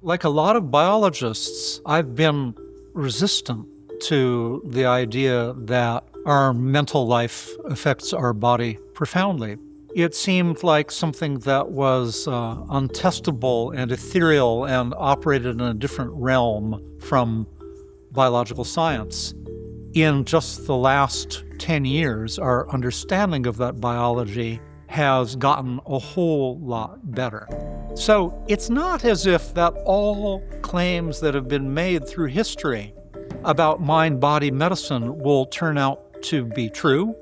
Like a lot of biologists, I've been resistant to the idea that our mental life affects our body profoundly. It seemed like something that was untestable and ethereal and operated in a different realm from biological science. In just the last 10 years, our understanding of that biology has gotten a whole lot better. So it's not as if that all claims that have been made through history about mind-body medicine will turn out to be true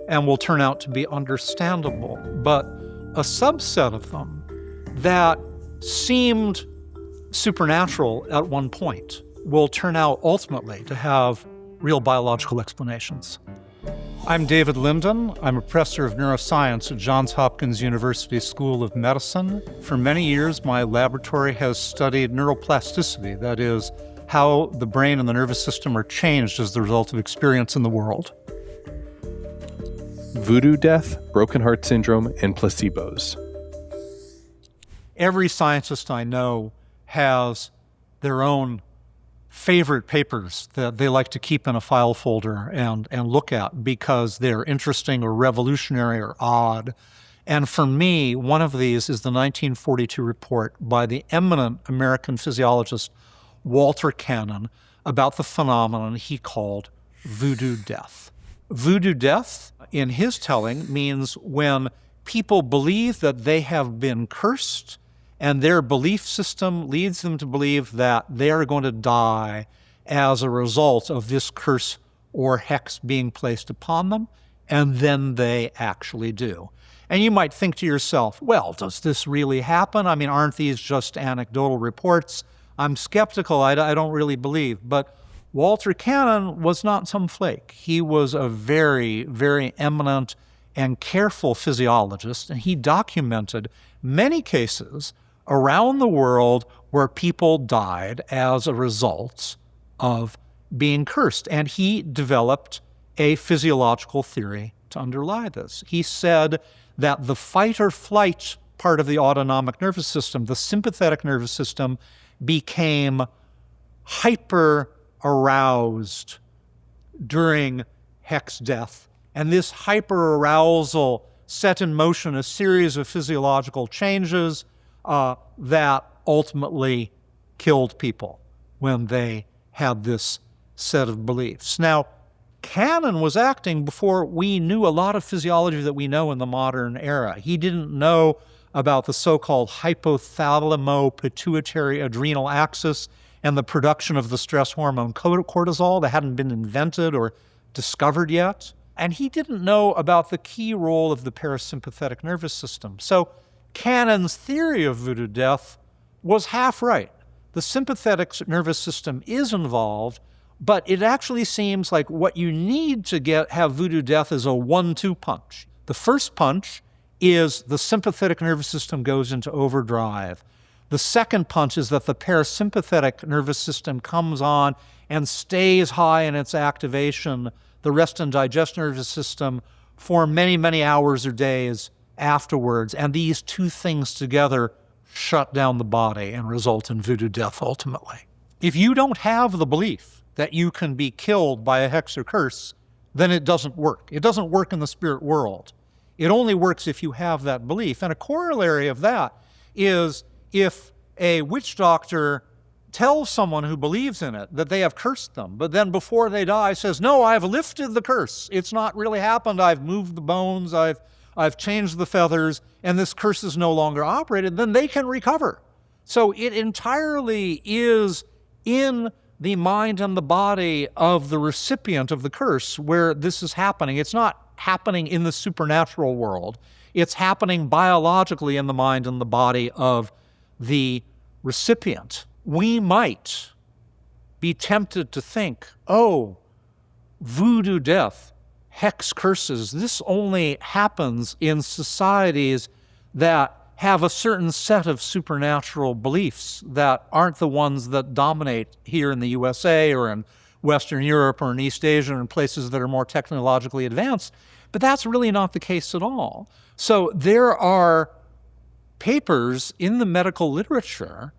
and will turn out to be understandable. But a subset of them that seemed supernatural at one point will turn out ultimately to have real biological explanations. I'm David Linden. I'm a professor of neuroscience at Johns Hopkins University School of Medicine. For many years, my laboratory has studied neuroplasticity, that is, how the brain and the nervous system are changed as the result of experience in the world. Voodoo death, broken heart syndrome, and placebos. Every scientist I know has their own favorite papers that they like to keep in a file folder and look at because they're interesting or revolutionary or odd. And for me, one of these is the 1942 report by the eminent American physiologist Walter Cannon about the phenomenon he called voodoo death. Voodoo death, in his telling, means when people believe that they have been cursed and their belief system leads them to believe that they are going to die as a result of this curse or hex being placed upon them, and then they actually do. And you might think to yourself, well, does this really happen? I mean, aren't these just anecdotal reports? I'm skeptical. I don't really believe. But Walter Cannon was not some flake. He was a very, very eminent and careful physiologist, and he documented many cases around the world where people died as a result of being cursed. And he developed a physiological theory to underlie this. He said that the fight or flight part of the autonomic nervous system, the sympathetic nervous system, became hyper-aroused during hex death. And this hyper-arousal set in motion a series of physiological changes that ultimately killed people when they had this set of beliefs. Now, Cannon was acting before we knew a lot of physiology that we know in the modern era. He didn't know about the so-called hypothalamo-pituitary adrenal axis and the production of the stress hormone cortisol that hadn't been invented or discovered yet. And he didn't know about the key role of the parasympathetic nervous system. So Cannon's theory of voodoo death was half right. The sympathetic nervous system is involved, but it actually seems like what you need to have voodoo death is a 1-2 punch. The first punch is the sympathetic nervous system goes into overdrive. The second punch is that the parasympathetic nervous system comes on and stays high in its activation, the rest and digest nervous system, for many, many hours or days afterwards. And these two things together shut down the body and result in voodoo death ultimately. If you don't have the belief that you can be killed by a hex or curse, then it doesn't work. It doesn't work in the spirit world. It only works if you have that belief. And a corollary of that is if a witch doctor tells someone who believes in it that they have cursed them, but then before they die says, no, I've lifted the curse. It's not really happened. I've moved the bones. I've changed the feathers, and this curse is no longer operated, then they can recover. So it entirely is in the mind and the body of the recipient of the curse where this is happening. It's not happening in the supernatural world. It's happening biologically in the mind and the body of the recipient. We might be tempted to think, oh, voodoo death, hex curses, this only happens in societies that have a certain set of supernatural beliefs that aren't the ones that dominate here in the USA or in Western Europe or in East Asia or in places that are more technologically advanced. But that's really not the case at all. So there are papers in the medical literature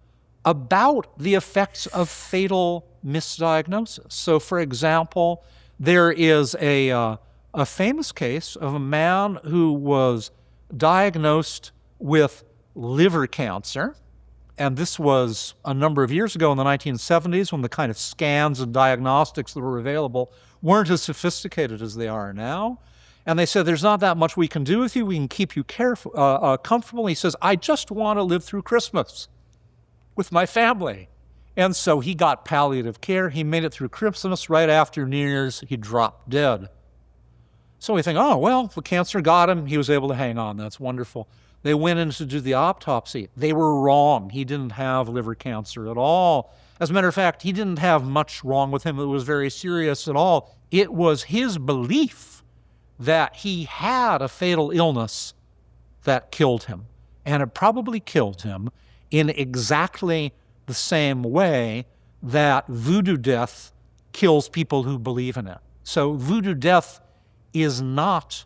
about the effects of fatal misdiagnosis. So, for example, there is a famous case of a man who was diagnosed with liver cancer. And this was a number of years ago in the 1970s, when the kind of scans and diagnostics that were available weren't as sophisticated as they are now. And they said, there's not that much we can do with you. We can keep you comfortable. He says, I just want to live through Christmas with my family. And so he got palliative care. He made it through Christmas. Right after New Year's, he dropped dead. So we think, oh, well, the cancer got him. He was able to hang on. That's wonderful. They went in to do the autopsy. They were wrong. He didn't have liver cancer at all. As a matter of fact, he didn't have much wrong with him that was very serious at all. It was his belief that he had a fatal illness that killed him. And it probably killed him in exactly the same way that voodoo death kills people who believe in it. So voodoo death is not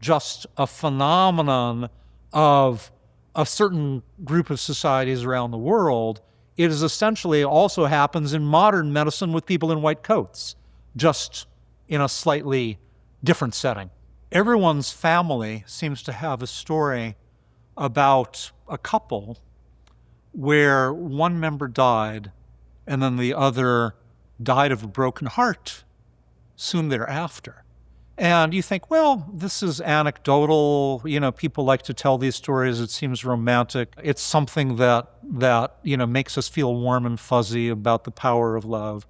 just a phenomenon of a certain group of societies around the world. It is essentially also happens in modern medicine with people in white coats, just in a slightly different setting. Everyone's family seems to have a story about a couple where one member died and then the other died of a broken heart soon thereafter. And you think, well, this is anecdotal. People like to tell these stories. It seems romantic. It's something that makes us feel warm and fuzzy about the power of love.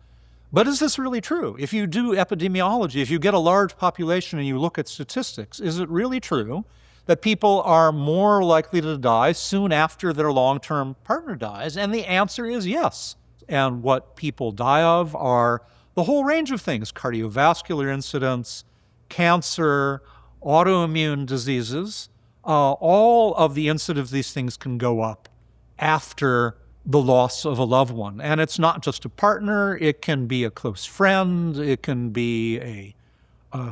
But is this really true? If you do epidemiology, if you get a large population and you look at statistics, is it really true that people are more likely to die soon after their long-term partner dies? And the answer is yes. And what people die of are the whole range of things: cardiovascular incidents, cancer, autoimmune diseases. All of the incidence of these things can go up after the loss of a loved one. And it's not just a partner. It can be a close friend. It can be a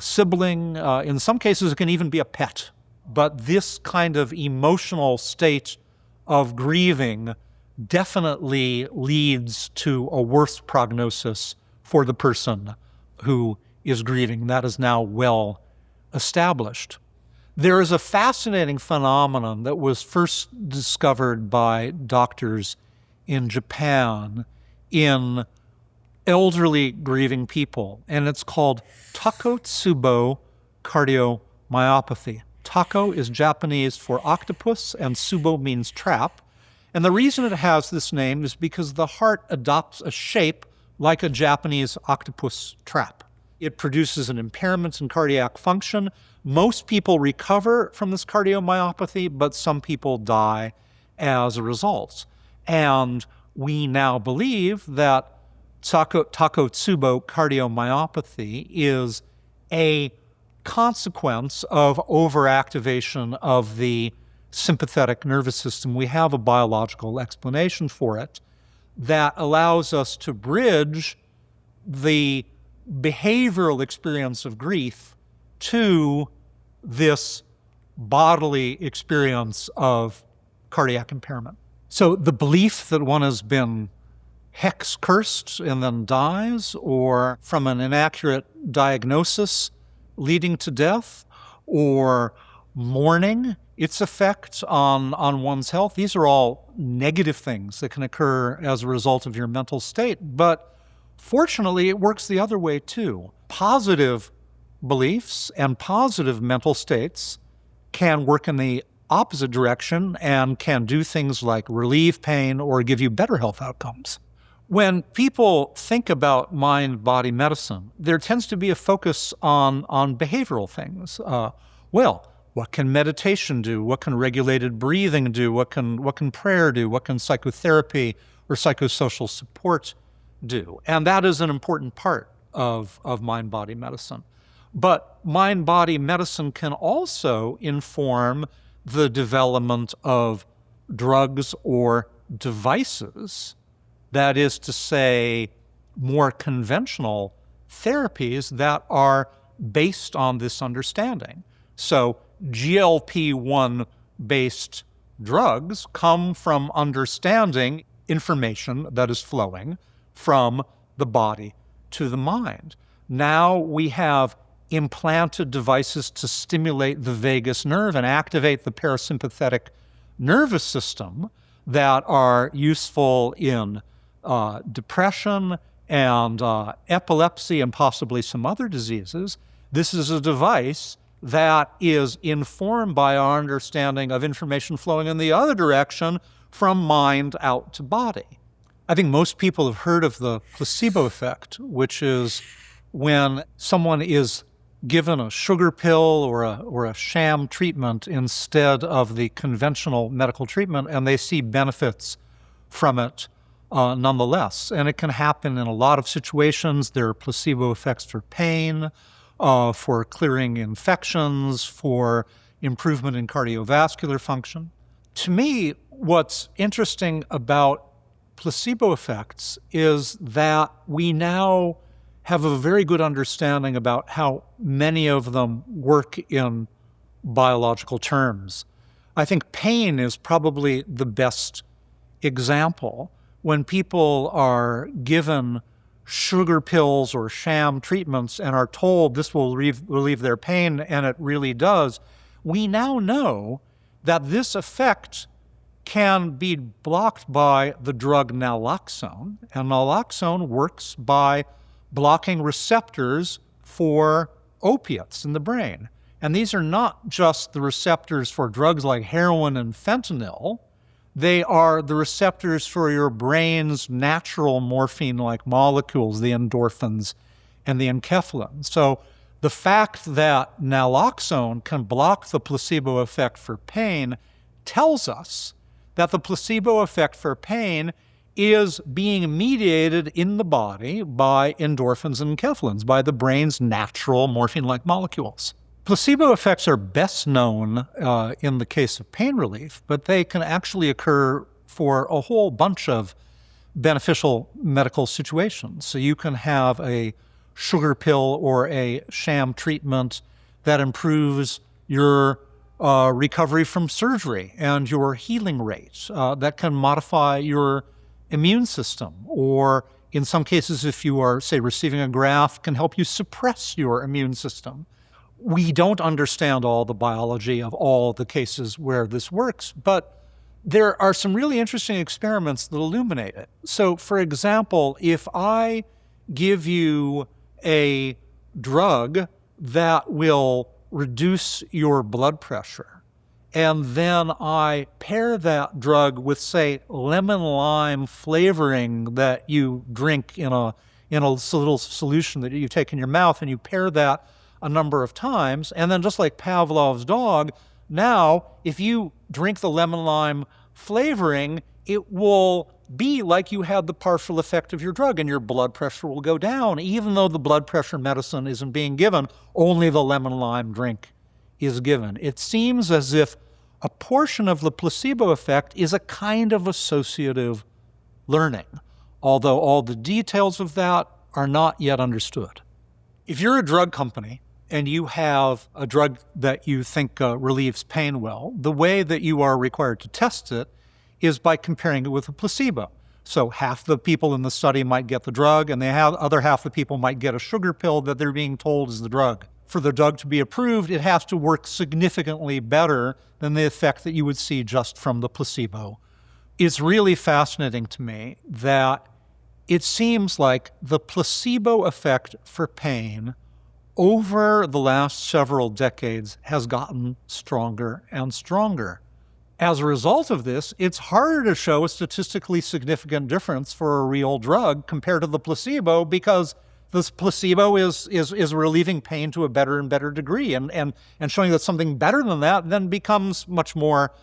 sibling. In some cases, it can even be a pet. But this kind of emotional state of grieving definitely leads to a worse prognosis for the person who is grieving. That is now well established. There is a fascinating phenomenon that was first discovered by doctors in Japan in elderly grieving people, and it's called takotsubo cardiomyopathy. Tako is Japanese for octopus, and tsubo means trap. And the reason it has this name is because the heart adopts a shape like a Japanese octopus trap. It produces an impairment in cardiac function. Most people recover from this cardiomyopathy, but some people die as a result. And we now believe that takotsubo cardiomyopathy is a consequence of overactivation of the sympathetic nervous system. We have a biological explanation for it that allows us to bridge the behavioral experience of grief to this bodily experience of cardiac impairment. So the belief that one has been hex cursed and then dies, or from an inaccurate diagnosis leading to death, or mourning its effect on one's health, these are all negative things that can occur as a result of your mental state. But fortunately, it works the other way too. Positive beliefs and positive mental states can work in the opposite direction and can do things like relieve pain or give you better health outcomes. When people think about mind-body medicine, there tends to be a focus on behavioral things. What can meditation do? What can regulated breathing do? What can prayer do? What can psychotherapy or psychosocial support do? And that is an important part of mind-body medicine. But mind-body medicine can also inform the development of drugs or devices, that is to say, more conventional therapies that are based on this understanding. So GLP-1 based drugs come from understanding information that is flowing from the body to the mind. Now we have implanted devices to stimulate the vagus nerve and activate the parasympathetic nervous system that are useful in depression and epilepsy and possibly some other diseases. This is a device that is informed by our understanding of information flowing in the other direction from mind out to body. I think most people have heard of the placebo effect, which is when someone is given a sugar pill or a sham treatment instead of the conventional medical treatment, and they see benefits from it nonetheless. And it can happen in a lot of situations. There are placebo effects for pain, for clearing infections, for improvement in cardiovascular function. To me, what's interesting about placebo effects is that we now have a very good understanding about how many of them work in biological terms. I think pain is probably the best example. When people are given sugar pills or sham treatments and are told this will relieve their pain, and it really does, we now know that this effect can be blocked by the drug naloxone, and naloxone works by blocking receptors for opiates in the brain. And these are not just the receptors for drugs like heroin and fentanyl. They are the receptors for your brain's natural morphine-like molecules, the endorphins and the enkephalins. So the fact that naloxone can block the placebo effect for pain tells us that the placebo effect for pain is being mediated in the body by endorphins and enkephalins, by the brain's natural morphine-like molecules. Placebo effects are best known in the case of pain relief, but they can actually occur for a whole bunch of beneficial medical situations. So you can have a sugar pill or a sham treatment that improves your recovery from surgery and your healing rate, that can modify your immune system, or in some cases, if you are, say, receiving a graft, can help you suppress your immune system. We don't understand all the biology of all the cases where this works, but there are some really interesting experiments that illuminate it. So, for example, if I give you a drug that will reduce your blood pressure, and then I pair that drug with, say, lemon lime flavoring that you drink in a little solution that you take in your mouth, and you pair that a number of times, and then just like Pavlov's dog, now if you drink the lemon lime flavoring, it will be like you had the partial effect of your drug, and your blood pressure will go down, even though the blood pressure medicine isn't being given, only the lemon lime drink is given. It seems as if a portion of the placebo effect is a kind of associative learning, although all the details of that are not yet understood. If you're a drug company and you have a drug that you think relieves pain well, the way that you are required to test it is by comparing it with a placebo. So half the people in the study might get the drug, and the other half of the people might get a sugar pill that they're being told is the drug. For the drug to be approved, it has to work significantly better than the effect that you would see just from the placebo. It's really fascinating to me that it seems like the placebo effect for pain over the last several decades has gotten stronger and stronger. As a result of this, it's harder to show a statistically significant difference for a real drug compared to the placebo, because this placebo is relieving pain to a better and better degree, and showing that something better than that then becomes much more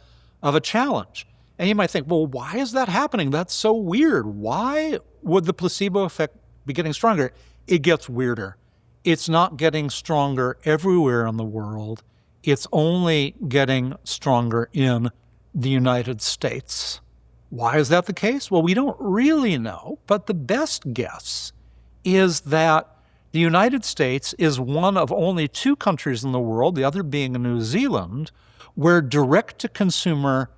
of a challenge. And you might think, well, why is that happening? That's so weird. Why would the placebo effect be getting stronger? It gets weirder. It's not getting stronger everywhere in the world. It's only getting stronger in the United States. Why is that the case? Well, we don't really know, but the best guess is that the United States is one of only 2 countries in the world, the other being New Zealand, where direct-to-consumer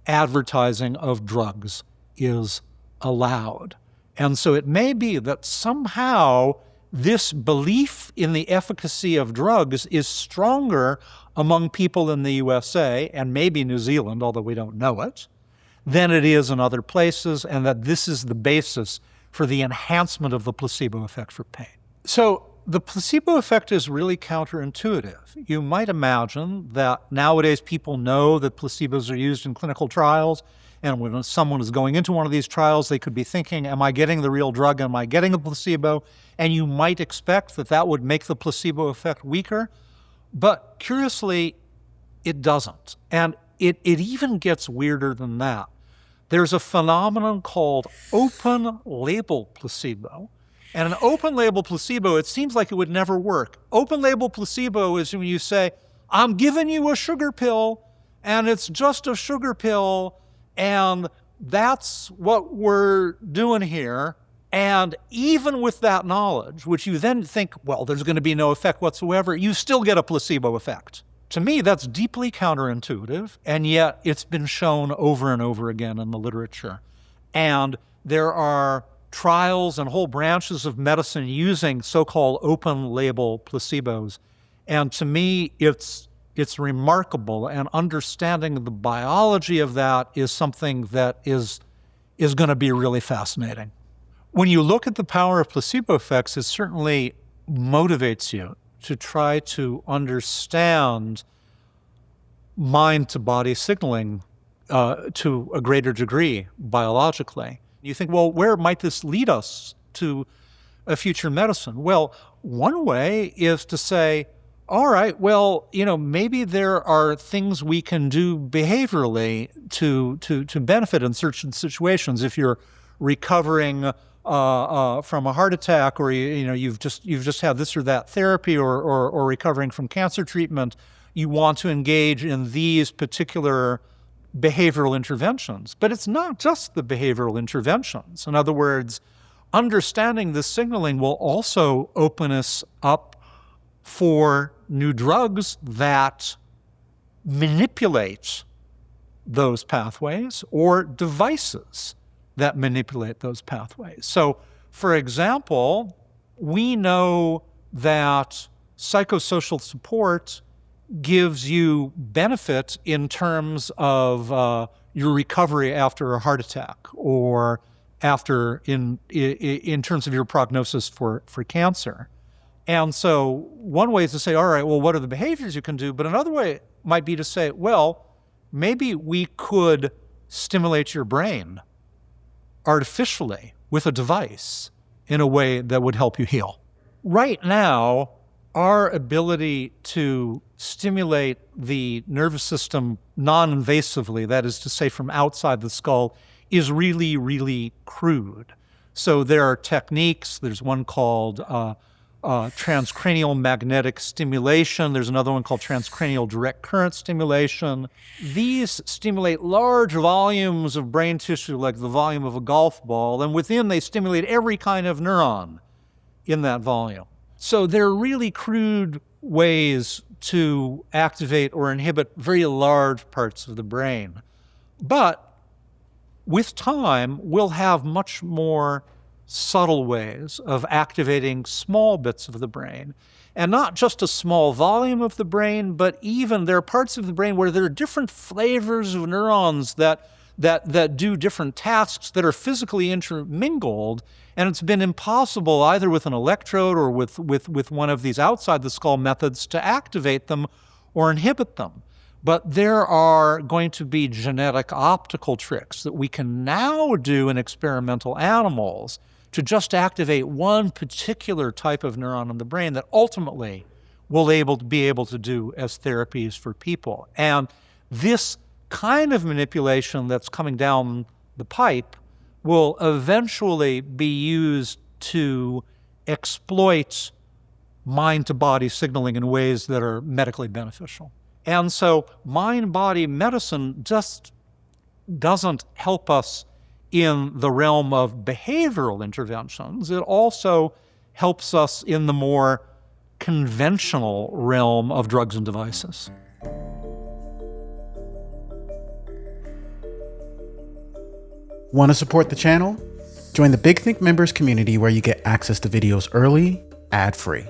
advertising of drugs is allowed. And so it may be that somehow this belief in the efficacy of drugs is stronger among people in the USA and maybe New Zealand, although we don't know it, than it is in other places, and that this is the basis for the enhancement of the placebo effect for pain. So the placebo effect is really counterintuitive. You might imagine that nowadays people know that placebos are used in clinical trials, and when someone is going into one of these trials, they could be thinking, am I getting the real drug? Am I getting a placebo? And you might expect that that would make the placebo effect weaker. But curiously, it doesn't. And it even gets weirder than that. There's a phenomenon called open label placebo. And an open label placebo, it seems like it would never work. Open label placebo is when you say, I'm giving you a sugar pill, and it's just a sugar pill, and that's what we're doing here. And even with that knowledge, which you then think, well, there's going to be no effect whatsoever, you still get a placebo effect. To me, that's deeply counterintuitive, and yet it's been shown over and over again in the literature. And there are trials and whole branches of medicine using so-called open-label placebos. And to me, it's remarkable, and understanding the biology of that is something that is going to be really fascinating. When you look at the power of placebo effects, it certainly motivates you to try to understand mind-to-body signaling to a greater degree biologically. You think, well, where might this lead us to a future medicine? Well, one way is to say, all right, well, maybe there are things we can do behaviorally to benefit in certain situations. If you're recovering from a heart attack, or you've just had this or that therapy, or recovering from cancer treatment, you want to engage in these particular behavioral interventions. But it's not just the behavioral interventions. In other words, understanding this signaling will also open us up for new drugs that manipulate those pathways, or devices that manipulate those pathways. So, for example, we know that psychosocial support gives you benefit in terms of your recovery after a heart attack, or after in terms of your prognosis for cancer. And so one way is to say, all right, well, what are the behaviors you can do? But another way might be to say, well, maybe we could stimulate your brain artificially with a device in a way that would help you heal. Right now, our ability to stimulate the nervous system non-invasively, that is to say from outside the skull, is really, really crude. So there are techniques. There's one called transcranial magnetic stimulation. There's another one called transcranial direct current stimulation. These stimulate large volumes of brain tissue, like the volume of a golf ball, and within they stimulate every kind of neuron in that volume. So they're really crude ways to activate or inhibit very large parts of the brain. But with time, we'll have much more subtle ways of activating small bits of the brain. And not just a small volume of the brain, but even there are parts of the brain where there are different flavors of neurons that do different tasks that are physically intermingled. And it's been impossible, either with an electrode or with one of these outside the skull methods, to activate them or inhibit them. But there are going to be genetic optical tricks that we can now do in experimental animals to just activate one particular type of neuron in the brain that ultimately we'll be able to do as therapies for people. And this kind of manipulation that's coming down the pipe will eventually be used to exploit mind-to-body signaling in ways that are medically beneficial. And so mind-body medicine just doesn't help us in the realm of behavioral interventions. It also helps us in the more conventional realm of drugs and devices. Want to support the channel? Join the Big Think members community where you get access to videos early, ad-free.